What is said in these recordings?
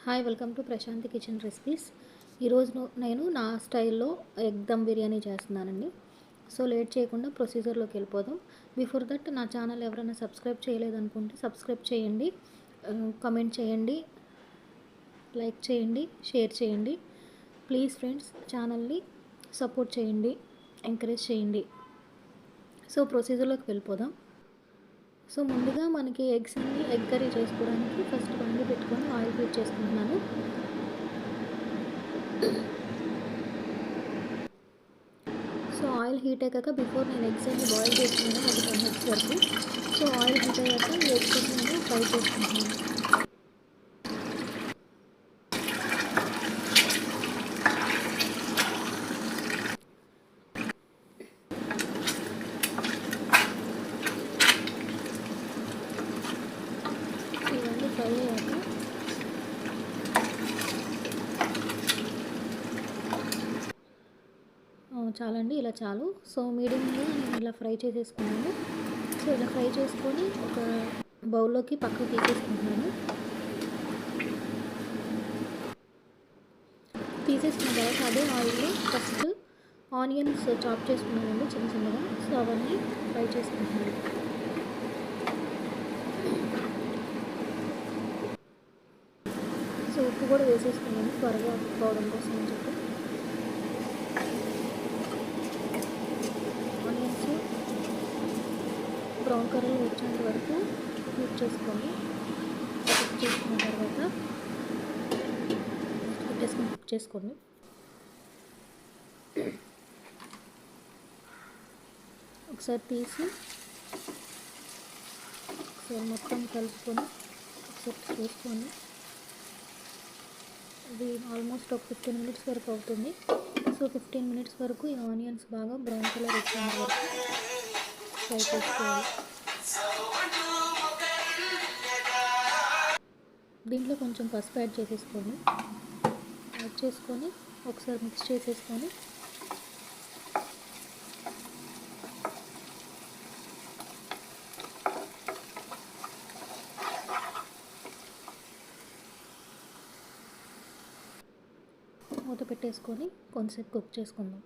Hi, welcome to Prashanti kitchen recipes. ఈరోజు నేను నా స్టైల్లో ఎగ్ దమ్ బిర్యానీ చేస్తున్నానండి. సో లేట్ చేయకుండా ప్రొసీజర్లోకి వెళ్ళిపోదాం. బిఫోర్ దట్ నా ఛానల్ ఎవరైనా సబ్స్క్రైబ్ చేయలేదనుకుంటే సబ్స్క్రైబ్ చేయండి, కమెంట్ చేయండి, లైక్ చేయండి, షేర్ చేయండి. ప్లీజ్ ఫ్రెండ్స్, ఛానల్ని సపోర్ట్ చేయండి, ఎంకరేజ్ చేయండి. సో ప్రొసీజర్లోకి వెళ్ళిపోదాం. సో ముందుగా మనకి ఎగ్ కర్రీ చేసుకోవడానికి ఫస్ట్ బండి పెట్టుకొని ఆయిల్ హీట్ చేసుకుంటున్నాను. సో ఆయిల్ హీట్ అయ్యాక బిఫోర్ నేను ఎగ్స్ అన్ని బాయిల్ చేసుకున్నాను ఒక 10 minutes వరకు. సో ఆయిల్ హీట్ అయ్యాక ఈ ఎగ్స్ నేను ఫ్రై చేసుకుంటున్నాను. ఇవన్నీ ఫ్రై అయ్యాక చాలండి, ఇలా చాలు. సో మీడియంలో నేను ఇలా ఫ్రై చేసేసుకున్నాను. సో ఇలా ఫ్రై చేసుకొని ఒక బౌల్లోకి పక్కకు తీసేసుకుంటున్నాను. తీసేసుకున్న తర్వాత అదే ఆయిల్లో ఫస్ట్ ఆనియన్స్ చాప్ చేసుకున్నానండి చిన్న చిన్నగా. సో అవన్నీ ఫ్రై చేసుకుంటున్నాను. సో ఉప్పు కూడా వేసేసుకున్నాను త్వరగా కుక్ అవడం కోసం అని చెప్పి. ఆనియన్స్ బ్రౌన్ కలర్ వచ్చేంత వరకు హీట్ చేసుకోండి. కుక్ చేసుకున్న తర్వాత కుక్ చేసుకోండి. ఒకసారి తీసి ఒకసారి మొత్తం కలుపుకొని ఒకసారి చూసుకోండి. ఇది ఆల్మోస్ట్ ఒక 15 minutes వరకు అవుతుంది. సో 15 minutes వరకు ఈ ఆనియన్స్ బాగా బ్రౌన్ కలర్ వచ్చేంత వరకు ఫ్రై చేసుకోవాలి. దీంట్లో కొంచెం పసుపు యాడ్ చేసేసుకోండి. యాడ్ చేసుకొని ఒకసారి మిక్స్ చేసేసుకొని మూత పెట్టేసుకొని కొంచెంసేపు కుక్ చేసుకుందాం.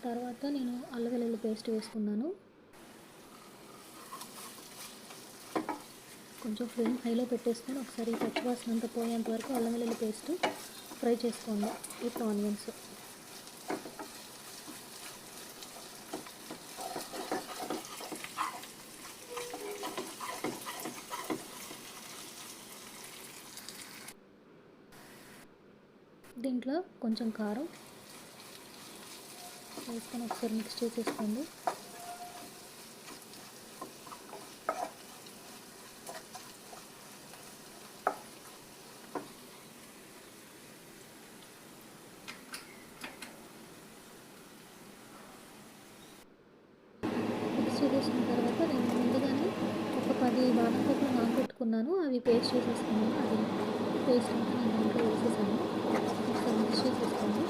తర్వాత నేను అల్లం వెల్లుల్లి పేస్ట్ వేసుకున్నాను. కొంచెం ఫ్లేమ్ హైలో పెట్టేసుకొని ఒకసారి పచ్చివాసన అంతా పోయేంత వరకు అల్లం వెల్లుల్లి పేస్ట్ ఫ్రై చేసుకోండి విత్ ఆనియన్స్. దీంట్లో కొంచెం కారం వేసుకొని ఒకసారి మిక్స్ చేసేసుకోండి. మిక్స్ చేసేసిన తర్వాత నేను ముందుగానే ఒక 10 బాదం పప్పులు నానబెట్టుకున్నాను. అవి పేస్ట్ చేసేసుకున్నాను. అది పేస్ట్ అంతా నేను దాంట్లో వేసేసాను. ఒకసారి మిక్స్ చేసేసుకోండి.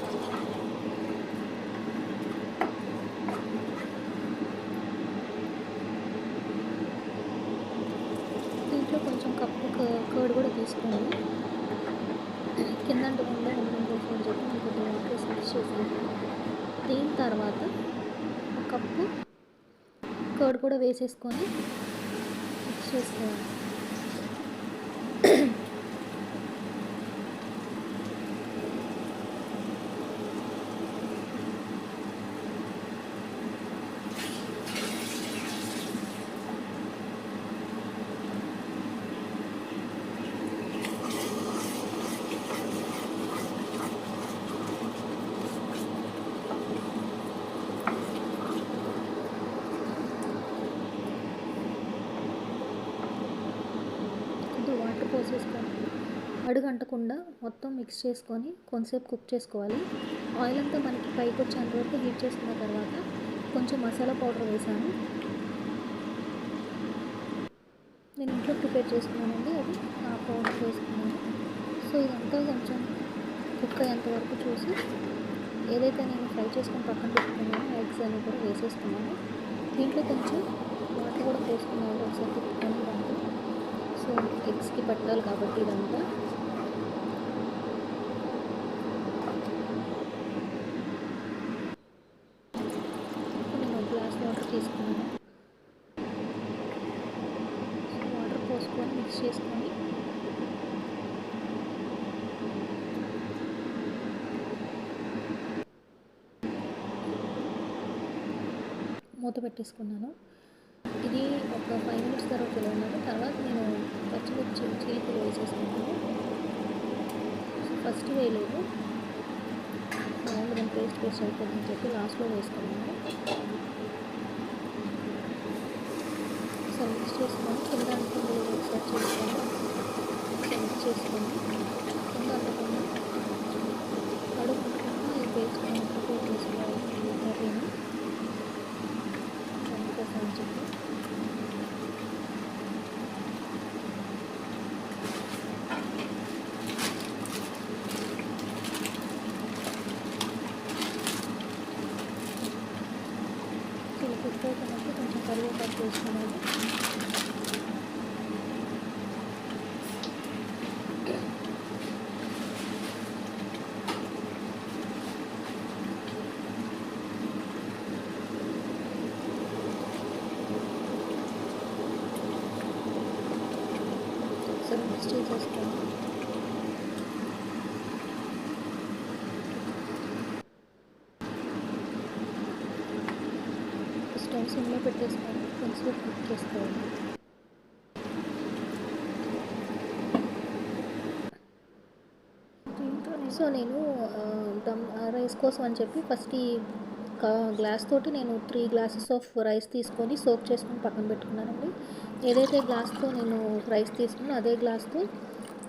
దీంట్లో కొంచెం కప్పు కర్డ్ కూడా తీసుకోండి. కింద ఉండడం కోసం అని చెప్పి నేను కొద్దిగా వాటర్ వేసి మిక్స్ చేసాను. దీని తర్వాత ఒక కప్పు కర్డ్ కూడా వేసేసుకొని మిక్స్ చేసుకోవాలి. వాటర్ పోసేసుకొని అడుగంటకుండా మొత్తం మిక్స్ చేసుకొని కొంచెంసేపు కుక్ చేసుకోవాలి. ఆయిల్ అంతా మనకి పైకి వచ్చేంత వరకు హీట్ చేసుకున్న తర్వాత కొంచెం మసాలా పౌడర్ వేసాను. నేను ఇంట్లో ప్రిపేర్ చేసుకున్నానండి, అది ఆ పౌడర్ వేసుకున్నాను. సో ఇదంతా కొంచెం కుక్ కుక్ అయ్యేంత వరకు చూసి ఏదైతే నేను ఫ్రై చేసుకొని పక్కన పెట్టుకున్నానో ఎగ్స్ అన్నీ కూడా వేసేసుకున్నాను. దీంట్లో కొంచెం వాటర్ కూడా పోసుకున్నాను ఒకసారి తిప్పుకొని దాంట్లో. సో ఎగ్స్కి పట్టాలి కాబట్టి ఇదంతా. నేను గ్లాస్ వాటర్ తీసుకున్నాను. సో వాటర్ పోసుకొని మిక్స్ చేసుకొని మూత పెట్టేసుకున్నాను. ఇది ఒక 5 మినిట్స్ తర్వాత ఇలా ఉన్నాను. తర్వాత నేను పచ్చిమిర్చి చీలికలు వేసేసుకున్నాను. ఫస్ట్ వేయలేదు, మామూలుగా పేస్ట్ అయిపోతుందని చెప్పి లాస్ట్లో వేసుకున్నాను. సో మిక్స్ చేసుకొని కింద అనుకుంటే ఒకసారి చేసుకొని మిక్స్ చేసుకొని కింద అనుకున్న కడుక్కుంటున్నా ఈ పేస్ట్ ప్రిపేర్ చేసుకోవాలి కర్రీని అందుకోసం అని చెప్పి. కుక్ అవుతున్నప్పుడు కొంచెం కరివేపాకు వేసుకున్నాను. సో మిక్స్ చేసేసుకోండి. స్టవ్ సిమ్లో పెట్టేసుకొని కొంచెం కుక్ చేసుకోవాలి. సో నేను దమ్ రైస్ కోసం అని చెప్పి ఫస్ట్ ఈ గ్లాస్ తోటి నేను 3 గ్లాసెస్ ఆఫ్ రైస్ తీసుకొని సోక్ చేసుకొని పక్కన పెట్టుకున్నానండి. ఏదైతే గ్లాస్తో నేను రైస్ తీసుకున్నానో అదే గ్లాస్తో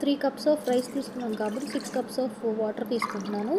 3 కప్స్ ఆఫ్ రైస్ తీసుకున్నాను కాబట్టి 6 కప్స్ ఆఫ్ వాటర్ తీసుకుంటున్నాను.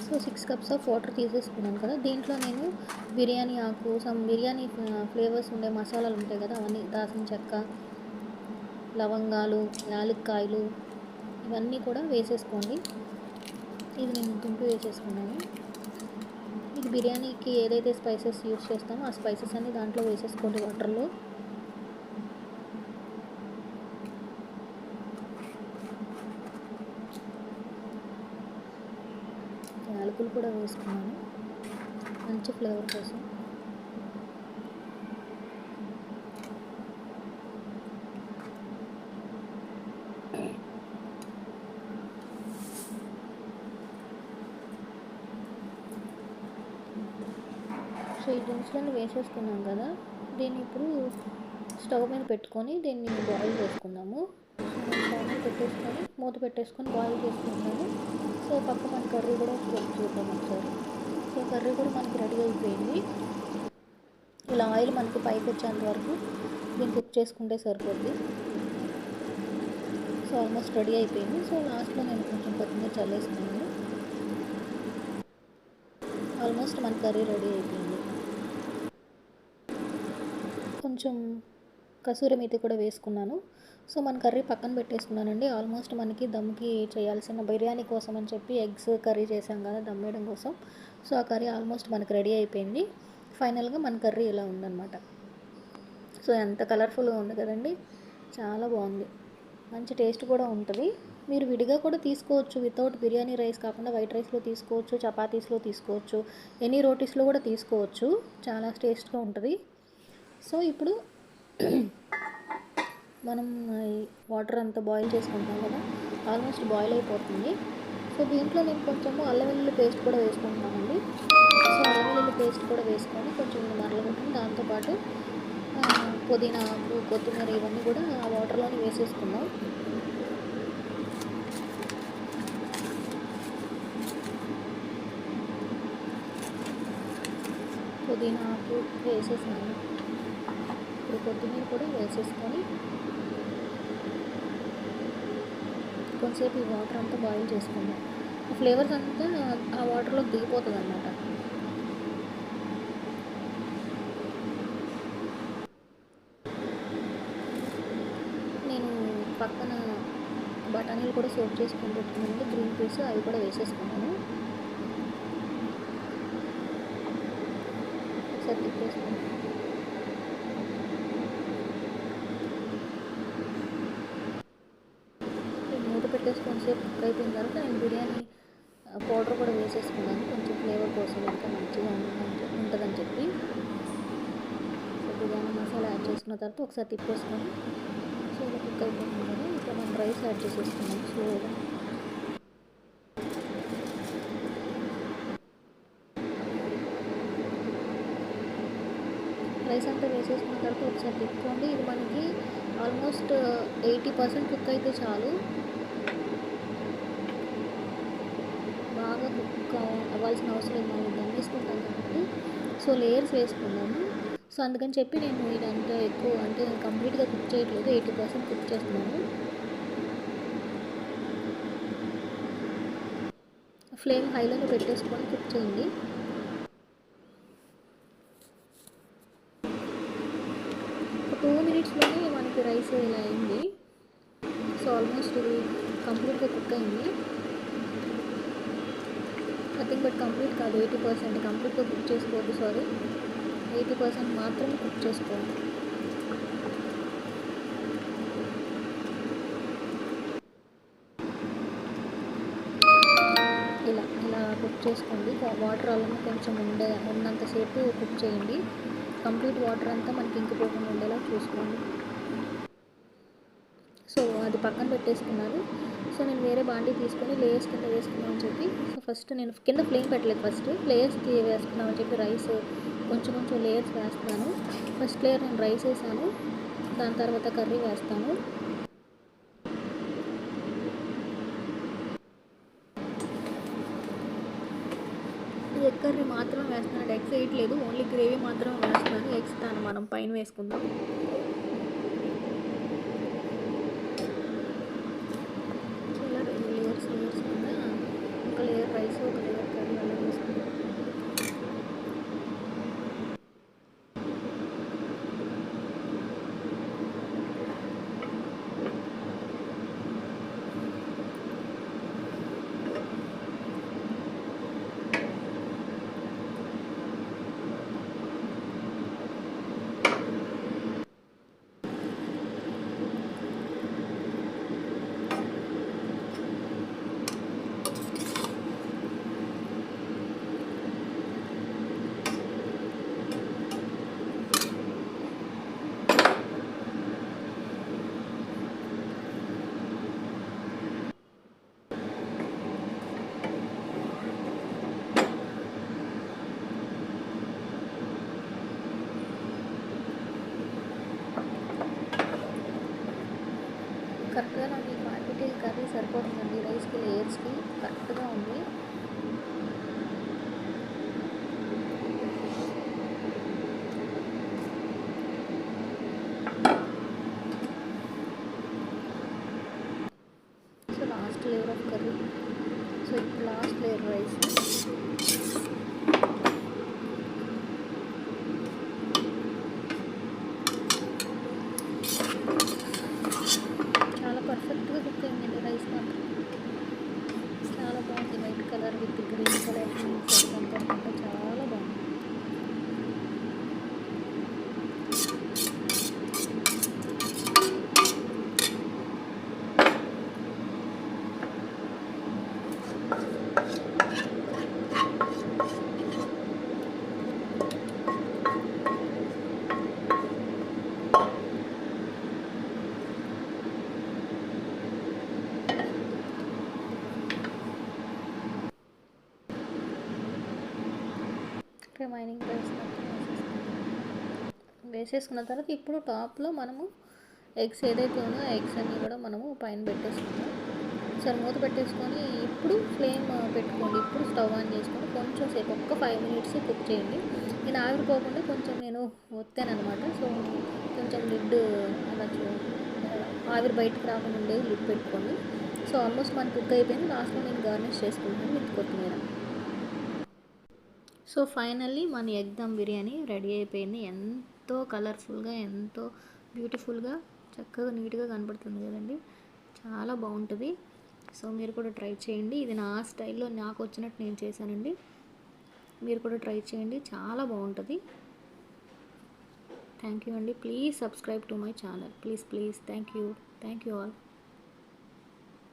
సో 6 కప్స్ ఆఫ్ వాటర్ తీసేసుకున్నాను కదా, దీంట్లో నేను బిర్యానీ ఆకు బిర్యానీ ఫ్లేవర్స్ ఉండే మసాలాలు ఉంటాయి కదా, అవన్నీ దాల్చిన చెక్క, లవంగాలు, యాలక్కాయలు ఇవన్నీ కూడా వేసేసుకోండి. ఇది నేను తుంపి వేసేసుకున్నాను. ఇది బిర్యానీకి ఏదైతే స్పైసెస్ యూస్ చేస్తామో ఆ స్పైసెస్ అన్నీ దాంట్లో వేసేసుకోండి వాటర్లో. యాలకులు కూడా వేసుకున్నాను మంచి ఫ్లేవర్ కోసం. సో ఈ డ్రింక్స్లను వేసేసుకున్నాం కదా, దీన్ని ఇప్పుడు స్టవ్ మీద పెట్టుకొని దీన్ని బాయిల్ చేసుకుందాము. స్టవ్ మీద పెట్టేసుకొని మూత పెట్టేసుకొని బాయిల్ చేసుకుంటాము. సో పక్క మన కర్రీ కూడా చూద్దాం ఒకసారి. సో కర్రీ కూడా మనకి రెడీ అయిపోయింది. ఇలా ఆయిల్ మనకి పైకి వచ్చేంత వరకు దీన్ని కుక్ చేసుకుంటే సరిపోద్ది. సో ఆల్మోస్ట్ రెడీ అయిపోయింది. సో లాస్ట్లో నేను కొంచెం కొత్తిమీర చల్లేసుకున్నాను. ఆల్మోస్ట్ మన కర్రీ రెడీ అయిపోయింది. కొంచెం కసూరి మేతి కూడా వేసుకున్నాను. సో మన కర్రీ పక్కన పెట్టేసుకున్నానండి. ఆల్మోస్ట్ మనకి దమ్కి చేయాల్సిన బిర్యానీ కోసం అని చెప్పి ఎగ్స్ కర్రీ చేసాం కదా దమ్ వేయడం కోసం. సో ఆ కర్రీ ఆల్మోస్ట్ మనకి రెడీ అయిపోయింది. ఫైనల్గా మన కర్రీ ఇలా ఉందన్నమాట. సో ఎంత కలర్ఫుల్గా ఉంది కదండి, చాలా బాగుంది, మంచి టేస్ట్ కూడా ఉంటుంది. మీరు విడిగా కూడా తీసుకోవచ్చు, వితౌట్ బిర్యానీ రైస్ కాకుండా వైట్ రైస్లో తీసుకోవచ్చు, చపాతీస్లో తీసుకోవచ్చు, ఎనీ రోటీస్లో కూడా తీసుకోవచ్చు, చాలా టేస్ట్గా ఉంటుంది. సో ఇప్పుడు మనం వాటర్ అంతా బాయిల్ చేసుకుంటాం కదా, ఆల్మోస్ట్ బాయిల్ అయిపోతుంది. సో దీంట్లో నేను కొంచెము అల్లం వెల్లుల్లి పేస్ట్ కూడా వేసుకుంటున్నానండి. సో అల్లం వెల్లుల్లి పేస్ట్ కూడా వేసుకొని కొంచెం మరలగొట్టుకుని దాంతోపాటు పుదీనా ఆకు, కొత్తిమీర ఇవన్నీ కూడా ఆ వాటర్లోనే వేసేసుకున్నాం. పుదీనా ఆకు వేసేసాను. ఇప్పుడు కొత్తిమీర కూడా వేసేసుకొని కొంతసేపు ఈ వాటర్ అంతా బాయిల్ చేసుకుందాం. ఆ ఫ్లేవర్స్ అంతా ఆ వాటర్లో దిగిపోతుంది అన్నమాట. నేను పక్కన బఠానీలు కూడా సోప్ చేసుకొని పెట్టుకున్నాను, గ్రీన్ పీస్ అవి కూడా వేసేసుకున్నాను. ఒకసారి తిప్పేసుకున్నాను. మూత పెట్టేసుకొని సేపు కుక్ అయిపోయిన తర్వాత నేను బిర్యానీ పౌడర్ కూడా వేసేసుకున్నాను, కొంచెం ఫ్లేవర్ కోసం ఇంకా మంచిగా ఉంటుందని చెప్పి. సో బిర్యానీ మసాలా యాడ్ చేసుకున్న తర్వాత ఒకసారి తిప్పేసుకొని సో ఇలా కుక్ అయిపోతుంది కదా. ఇప్పుడు మనం రైస్ యాడ్ చేసేసుకున్నాం స్లోగా. రైస్ అంతా వేసేసుకున్న తర్వాత ఒకసారి తిప్పుకోండి. ఇది మనకి ఆల్మోస్ట్ 80% కుక్ అయితే చాలు, బాగా కుక్ అవ్వాల్సిన అవసరం లేదు, మనం దమ్ వేసుకుంటాం కాబట్టి. సో లేయర్స్ వేసుకున్నాము. సో అందుకని చెప్పి నేను ఇదంతా ఎక్కువ అంటే కంప్లీట్గా కుక్ చేయట్లేదు, 80% కుక్ చేస్తున్నాను. ఫ్లేమ్ హైలోనే పెట్టేసుకొని కుక్ చేయండి. ఒక 2 మినిట్స్లోనే మనకి రైస్ ఇలా అయింది. సో ఆల్మోస్ట్ ఇది కంప్లీట్గా కుక్ అయింది. నథింగ్ బట్ కంప్లీట్ కాదు, 80% కంప్లీట్గా కుక్ చేసుకోవద్దు, సారీ 80% మాత్రమే కుక్ చేసుకోండి. ఇలా కుక్ చేసుకోండి. వాటర్ అలానే కొంచెం ఉన్నంతసేపు కుక్ చేయండి. కంప్లీట్ వాటర్ అంతా మనకి ఇంకిపోకుండా ఉండేలా చూసుకోండి. సో అది పక్కన పెట్టేసుకున్నాను. సో నేను వేరే బాండీ తీసుకొని లేయర్స్ కింద వేసుకున్నామని చెప్పి, సో ఫస్ట్ నేను కింద ఫ్లేమ్ పెట్టలేదు, ఫస్ట్ లేయర్స్కి వేసుకున్నామని చెప్పి రైస్ కొంచెం కొంచెం లేయర్స్ వేస్తున్నాను. ఫస్ట్ లేయర్ నేను రైస్ వేసాను, దాని తర్వాత కర్రీ వేస్తాను. ఎగ్ కర్రీ మాత్రమే వేస్తున్నాను, ఎగ్స్ వేయట్లేదు, ఓన్లీ గ్రేవీ మాత్రమే వేస్తున్నాను. ఎగ్స్ దాన్ని మనం పైన వేసుకుందాం. ఇలా 2 లేయర్స్ కింద ఒక లేయర్ రైస్, ఒక లేయర్ కర్రీ అలా వేసుకుందాం. కరెక్ట్గా నాకు ఈ క్వాంటిటీ కర్రీ సరిపోతుందండి, రైస్కి లేయర్స్కి కరెక్ట్గా ఉంది. So last layer of curry, so ఇప్పుడు లాస్ట్ లేయర్ రైస్. పర్ఫెక్ట్గా కుక్ అయిందండి రైస్ మాత్రం, చాలా బాగుంది. White colour with green colour అంతా చాలా బాగుంది. రిమైనింగ్ రైస్ వేసేసుకున్న తర్వాత ఇప్పుడు టాప్లో మనము ఎగ్స్ ఏదైతే ఉందో ఎగ్స్ అన్నీ కూడా మనము పైన పెట్టేసుకుందాం. సరే మూత పెట్టేసుకొని ఇప్పుడు ఫ్లేమ్ పెట్టుకోండి. ఇప్పుడు స్టవ్ ఆన్ చేసుకొని కొంచెం సేపు ఒక్క 5 మినిట్స్ కుక్ చేయండి. నేను ఆవిరిపోకుండా కొంచెం నేను ఒత్తాననమాట. సో కొంచెం లిడ్ అలా ఆవిరి బయటకు రాకుండా ఉండేది లిడ్ పెట్టుకోండి. సో ఆల్మోస్ట్ మన కుక్ అయిపోయింది. లాస్ట్లో నేను గార్నిష్ చేసుకుంటాను విత్ కొత్తిమీర. సో ఫైనల్లీ మన ఎగ్ దమ్ బిర్యానీ రెడీ అయిపోయింది. ఎంతో కలర్ఫుల్గా, ఎంతో బ్యూటిఫుల్గా, చక్కగా నీట్గా కనబడుతుంది కదండి. చాలా బాగుంటుంది. సో మీరు కూడా ట్రై చేయండి. ఇది నా స్టైల్లో నాకు వచ్చినట్టు నేను చేశానండి. మీరు కూడా ట్రై చేయండి, చాలా బాగుంటుంది. థ్యాంక్ యూ అండి. Please subscribe to my channel. Please thank you all.